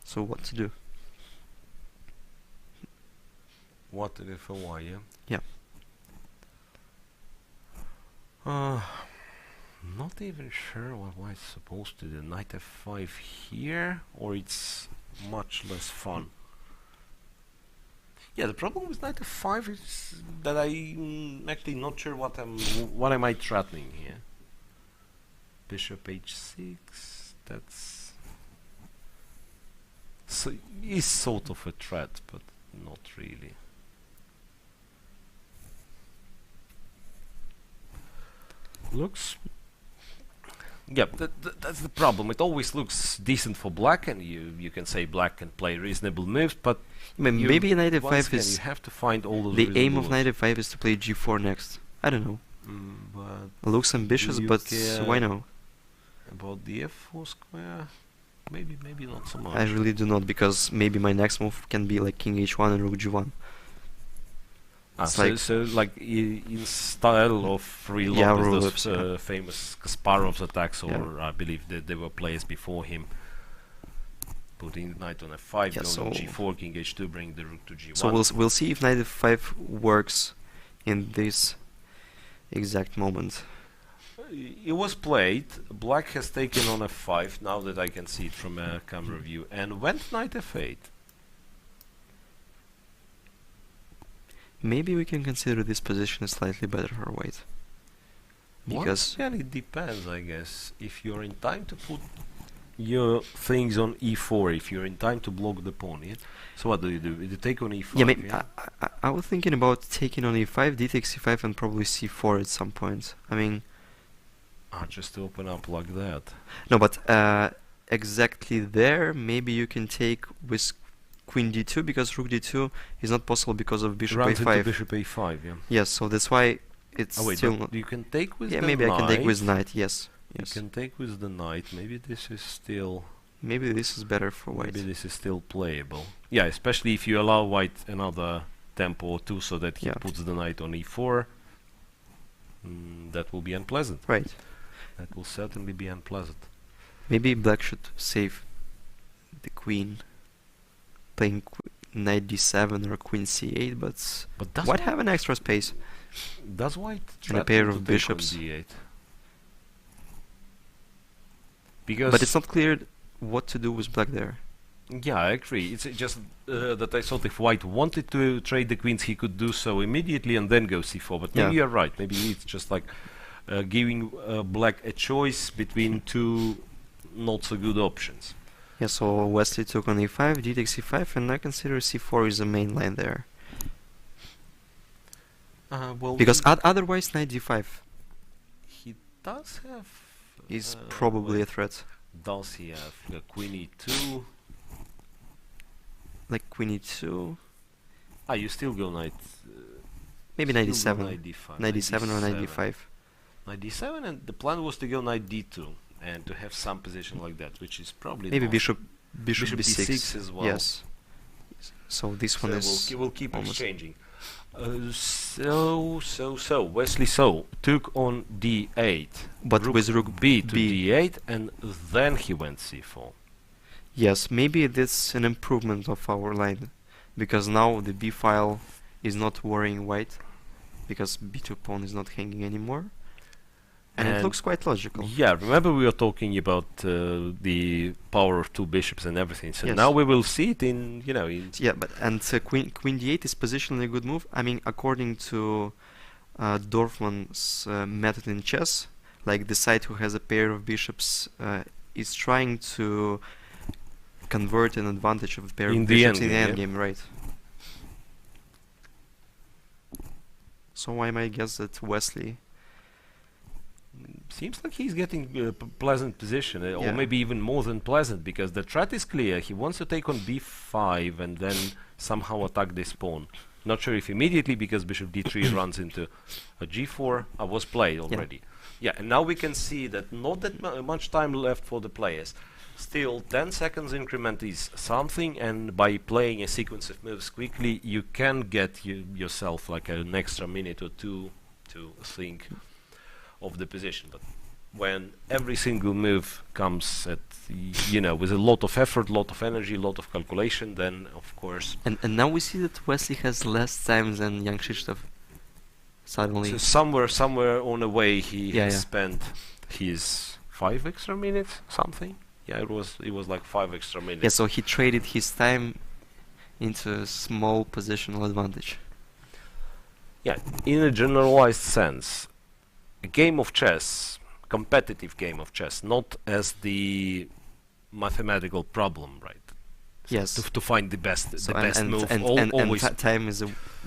So what to do? What to do for why, yeah? Yeah. Not even sure what I'm supposed to do. Knight f5 here, or it's much less fun. Yeah, the problem with knight f5 is that I'm actually not sure what am I threatening here. Bishop h6. That's is sort of a threat, but not really. Looks. Yeah, that's the problem. It always looks decent for black, and you can say black can play reasonable moves, but Maybe knight f5 you is have to find all of the aim of knight f5 is to play g4 next. I don't know. But Looks ambitious, but why no? About the f4 square, maybe not so much. I really do not, because maybe my next move can be like king h1 and rook g1. So like in style of real Yeah, those famous Kasparov's attacks, or I believe that there were players before him putting knight on f5, going to g4, king h2, bring the rook to g1. So we'll see if knight f5 works in this exact moment. It was played. Black has taken on f5, now that I can see it from a camera view, and went knight f8. Maybe we can consider this position slightly better for white. Because it depends, I guess. If you're in time to put your things on e4, if you're in time to block the pawn, yeah? So what do? You take on e5? Yeah, maybe I was thinking about taking on e5, d takes e5, and probably c4 at some point. I mean... just to open up like that. No, but exactly there, maybe you can take with queen d2, because rook d2 is not possible because of bishop Runs a5. into bishop a5, yeah. Yes, so that's why it's still not... You can take with the knight. Yeah, maybe I can take with knight, yes. You can take with the knight. Maybe this is still... Maybe this is better for white. Maybe this is still playable. Yeah, especially if you allow white another tempo or two so that he puts the knight on e4. That will be unpleasant. Right. That will certainly be unpleasant. Maybe black should save the queen, playing knight d7 or queen c8, but white have an extra space. Does white and a pair of bishops? D8? But it's not clear what to do with black there. Yeah, I agree. It's just that I thought if white wanted to trade the queens, he could do so immediately and then go c4. But maybe you're right. Maybe it's just like giving black a choice between two not so good options. Yeah, so Wesley took on e5, d takes e5, and I consider c4 is the main line there. Well, because otherwise knight d5. He does have... is probably a threat. Does he have queen e2? Like queen e2? You still go knight... maybe knight d7. Knight d7 or knight d5. Knight d7, and the plan was to go knight d2 and to have some position like that, which is probably maybe not. bishop b6 as well. Yes. So this one is... We'll keep exchanging. So Wesley took on d8, but with rook b to d8, and then he went c4. Yes, maybe that's an improvement of our line, because now the b file is not worrying white, because b2 pawn is not hanging anymore, and it looks quite logical. Yeah, remember we were talking about the power of two bishops and everything, so now we will see it in, Yeah, but queen d8 is positionally a good move. I mean, according to Dorfman's method in chess, like the side who has a pair of bishops is trying to convert an advantage of a pair of bishops in the endgame, right? So I might guess that Wesley... Seems like he's getting a pleasant position, or maybe even more than pleasant, because the threat is clear. He wants to take on b5 and then somehow attack this pawn. Not sure if immediately, because bishop d3 runs into a g4. Was played already. Yeah, and now we can see that not that much time left for the players. Still, 10 seconds increment is something, and by playing a sequence of moves quickly, you can get yourself like an extra minute or two to think of the position. But when every single move comes at, with a lot of effort, lot of energy, lot of calculation, then of course. And now we see that Wesley has less time than Jan-Krzysztof. Suddenly. So somewhere on the way he has spent his 5 extra minutes, something. Yeah, it was like 5 extra minutes. Yeah, so he traded his time into a small positional advantage. Yeah, in a generalized sense, a game of chess, competitive game of chess, not as the mathematical problem, right? Yes. To find the best move. And time is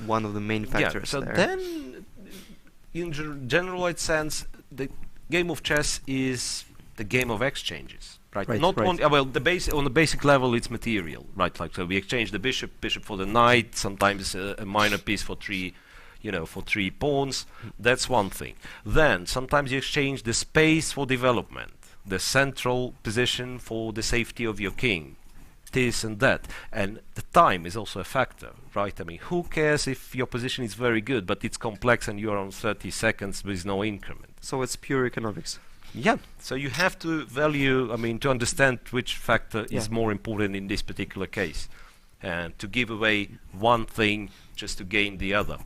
one of the main factors. Yeah. So then, in generalized sense, the game of chess is the game of exchanges, right? Not on on the basic level, it's material, right? Like, so we exchange the bishop for the knight, sometimes a minor piece for 3. For 3 pawns, that's one thing. Then sometimes you exchange the space for development, the central position for the safety of your king, this and that. And the time is also a factor, right? I mean, who cares if your position is very good, but it's complex and you're on 30 seconds with no increment? So it's pure economics. Yeah, so you have to value, to understand which factor is more important in this particular case, and to give away one thing just to gain the other.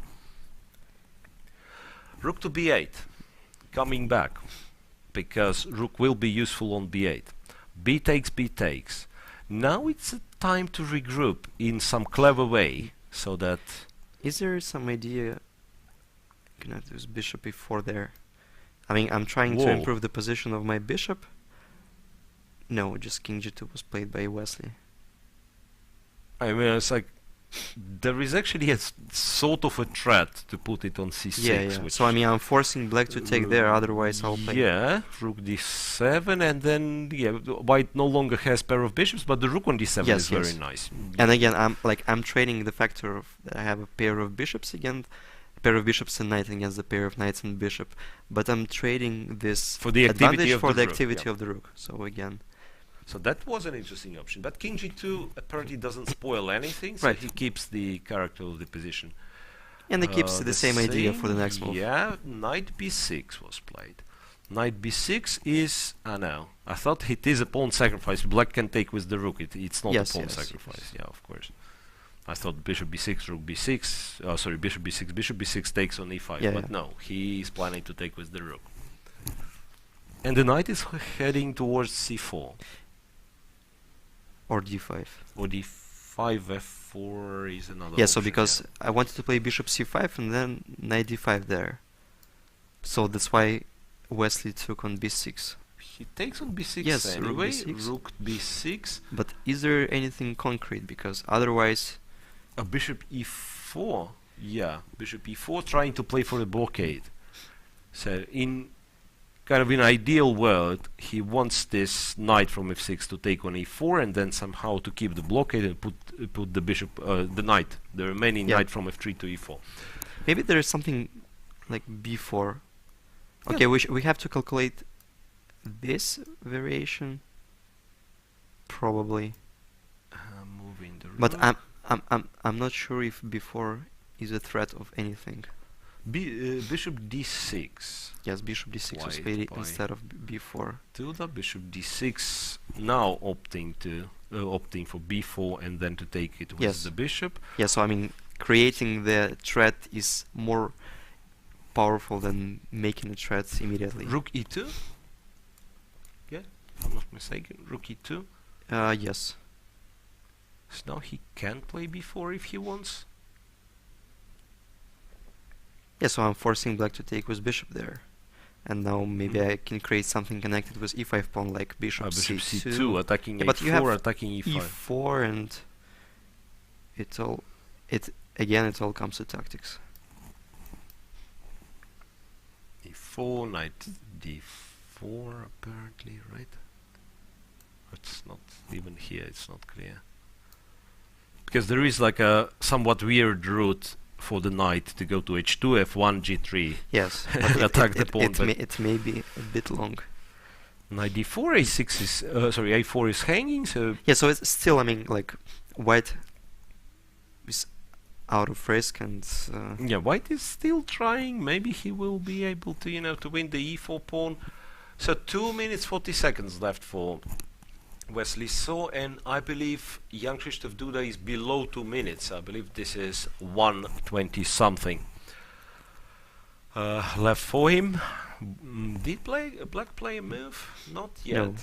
Rook to b8, coming back, because rook will be useful on b8. B takes. Now it's a time to regroup in some clever way, so that... Is there some idea... Can I do bishop e4 there? I'm trying to improve the position of my bishop. No, just king g2 was played by Wesley. It's like... There is actually a sort of a threat to put it on c6. Yeah. So I'm forcing black to take there, otherwise I'll play. Yeah, rook d7, and then white no longer has pair of bishops, but the rook on d7 is very nice. And again, I'm trading the factor of that I have a pair of bishops against a pair of bishops and knight against the pair of knights and bishop, but I'm trading this for the advantage for the activity of the rook. So again. So that was an interesting option, but king g2 apparently doesn't spoil anything, so he keeps the character of the position. And he keeps the same idea for the next move. Yeah, knight b6 was played. Knight b6 is... no, I thought it is a pawn sacrifice. Black can take with the rook. It's not a pawn sacrifice. Yeah, of course. I thought bishop b6, rook b6... sorry, bishop b6. Bishop b6 takes on e5, but no, he is planning to take with the rook. And the knight is heading towards c4. Or d5. Or d5, f4 is another option, so because I wanted to play bishop c5 and then knight d5 there. So that's why Wesley took on b6. He takes on b6 anyway, rook b6. But is there anything concrete? Because otherwise... A bishop e4? Yeah, bishop e4 trying to play for a blockade. So in... kind of in an ideal world, he wants this knight from f6 to take on e4 and then somehow to keep the blockade and put the bishop, the knight, the remaining knight from f3 to e4. Maybe there is something like b4. Okay, we have to calculate this variation, probably. Moving the rook. But I'm not sure if b4 is a threat of anything. Bishop d6. Yes, bishop d6 was played instead of b4. Duda, bishop d6, now opting for b4 and then to take it with the bishop. Yeah, so creating the threat is more powerful than making a threat immediately. Rook e2? Yeah, if I'm not mistaken. Rook e2? Yes. So now he can play b4 if he wants. Yeah, so I'm forcing black to take with bishop there. And now maybe I can create something connected with e5 pawn like bishop c2 attacking a4, attacking e5. e4 and it all comes to tactics. e4, knight d4 apparently, right? It's not even here, it's not clear. Because there is like a somewhat weird route for the knight to go to h2, f1, g3. Yes, and attack the pawn. It may be a bit long. Knight d4, a6 is a4 is hanging. So yeah, so it's still like white is out of risk and yeah, white is still trying. Maybe he will be able to to win the e4 pawn. So 2 minutes 40 seconds left for Wesley So, and I believe Jan-Krzysztof Duda is below 2 minutes. I believe this is 1:20 something left for him. Did Black play a move? Not yet. No.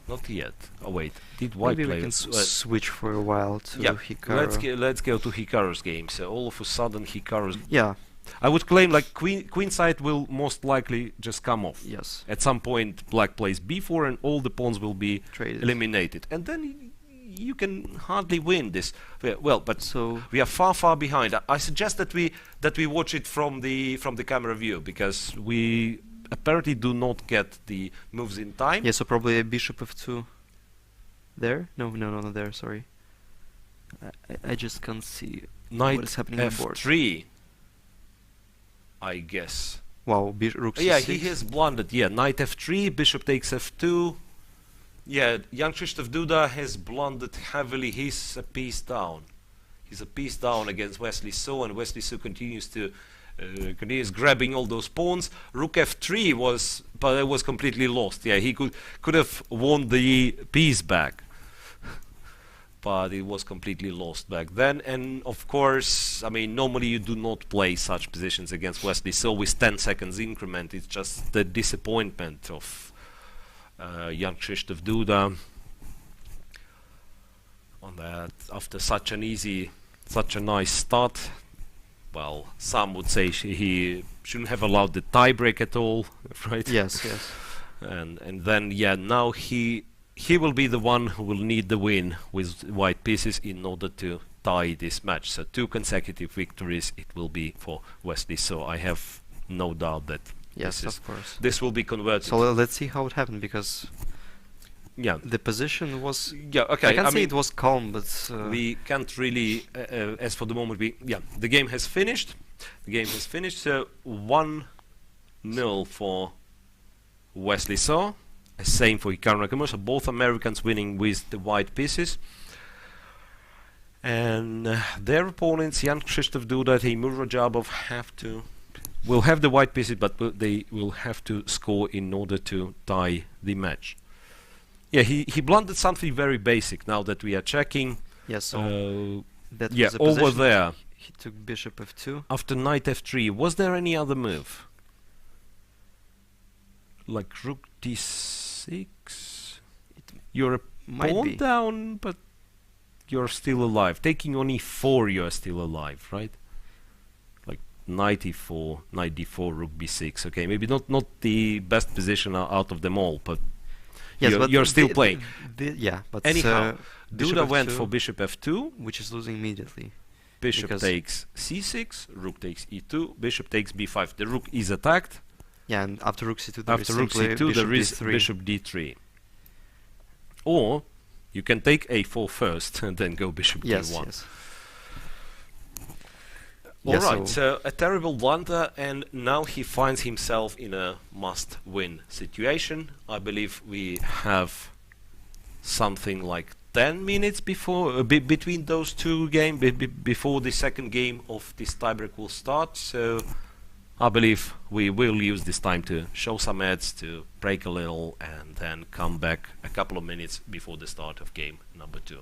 Not yet. Oh wait, did White Maybe play? we can switch for a while to Yeah, Hikaru. let's go to Hikaru's game. So all of a sudden Hikaru's. Yeah. I would claim like queen side will most likely just come off. Yes. At some point, Black plays b4 and all the pawns will be Traded. eliminated, and then you can hardly win this. Well, but So we are far behind. I suggest that we watch it from the camera view, because we apparently do not get the moves in time. yeah, so probably a bishop f2 there. No, not there. Sorry. I just can't see Knight what is happening on the board. f3. I guess. Wow, rook c6. Yeah, he has blundered. Yeah, knight f3, bishop takes f2. Yeah, Jan-Krzysztof Duda has blundered heavily. He's a piece down. He's a piece down against Wesley So, and Wesley So continues grabbing all those pawns. Rook f3 was completely lost. Yeah, he could have won the piece back, but it was completely lost back then. And of course, I mean, normally you do not play such positions against Wesley So with 10 seconds increment. It's just the disappointment of Jan-Krzysztof Duda on that after such a nice start. Well, some would say he shouldn't have allowed the tiebreak at all, right? Yes. And then yeah, now he will be the one who will need the win with white pieces in order to tie this match. So 2 consecutive victories it will be for Wesley. So I have no doubt that Yes, of course. this will be converted. So let's see how it happened, because yeah, the position was. yeah, okay. I can't say mean, it was calm, but we can't really. As for the moment, the game has finished. The game has finished. So 1-0 for Wesley So. Same for Hikaru Nakamura. So both Americans winning with the white pieces. And their opponents, Jan-Krzysztof Duda, Teimur Rajabov, will have the white pieces, but they will have to score in order to tie the match. Yeah, he blundered something very basic. Now that we are checking, yes. So that yeah, was a over position. there. He took bishop f2. After knight f3, was there any other move? Like rook d6? You're a pawn down, but you're still alive. Taking on e4, you're still alive, right? Like knight e4, knight d4, rook b6. Okay, maybe not the best position out of them all, but yes, you're still playing. Yeah, but anyhow, Duda went f2, for bishop f2, which is losing immediately. Bishop takes c6, rook takes e2, bishop takes b5. The rook is attacked. Yeah, and after rook c2, there is bishop d3. Or you can take a4 first and then go bishop d1. Yes. Alright, so a terrible blunder, and now he finds himself in a must-win situation. I believe we have something like 10 minutes before between those two games, before the second game of this tiebreak will start. So I believe we will use this time to show some ads, to break a little, and then come back a couple of minutes before the start of game number 2.